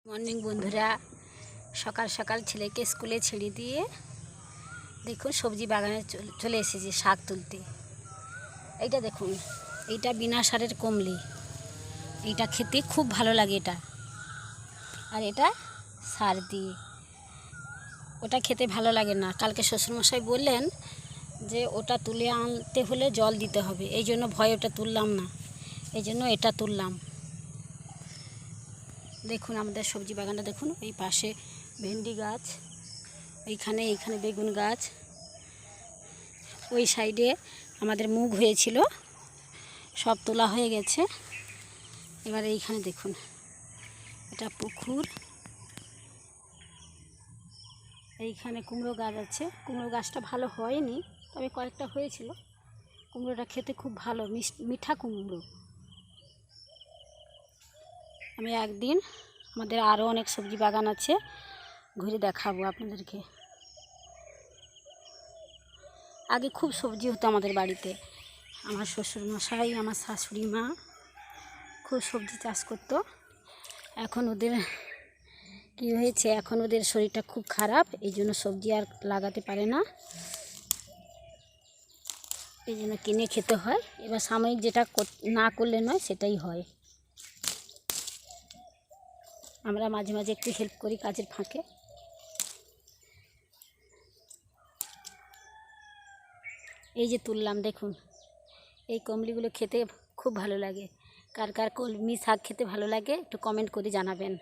Morning বন্ধুরা, সকাল সকাল ছেলেকে স্কুলে ছেড়ে দিয়ে দেখুন সবজি বাগানে চলে এসেছি শাক তুলতে। এইটা দেখুন, এইটা বিনা সারের কমলি। এইটা খেতে খুব ভালো লাগে এটা, আর এটা সার দিয়ে। ওটা খেতে ভালো লাগে না। কালকে শ্বশুরমশাই বললেন যে ওটা তুলে আনতে হলে জল দিতে হবে, এই জন্য ভয়ে ওটা তুললাম না, এই জন্য এটা তুললাম। দেখুন আমাদের সবজি বাগানটা দেখুন, এই পাশে ভেন্ডি গাছ, এইখানে বেগুন গাছ, ওই সাইডে আমাদের মুগ হয়েছিল, সব তোলা হয়ে গেছে। এবার এইখানে দেখুন, এটা পুকুর, এইখানে কুমড়ো গাছ আছে। কুমড়ো গাছটা ভালো হয়নি, তবে কয়েকটা হয়েছিল। কুমড়োটা খেতে খুব ভালো, মিঠা কুমড়ো। আমি একদিন আমাদের আরও অনেক সবজি বাগান আছে, ঘুরে দেখাবো আপনাদেরকে। আগে খুব সবজি হতো আমাদের বাড়িতে। আমার শ্বশুরমশাই, আমার শাশুড়ি মা খুব সবজি চাষ করতো। এখন ওদের কী হয়েছে, এখন ওদের শরীরটা খুব খারাপ, এই জন্য সবজি আর লাগাতে পারে না, এই জন্য কিনে খেতে হয়। এবার সাময়িক যেটা না করলে নয় সেটাই হয়। আমরা মাঝে মাঝে একটু হেল্প করি কাজের ফাঁকে। এই যে তুললাম, দেখুন এই কমলিগুলো খেতে খুব ভালো লাগে। কার কার কলমি শাক খেতে ভালো লাগে একটু কমেন্ট করে জানাবেন।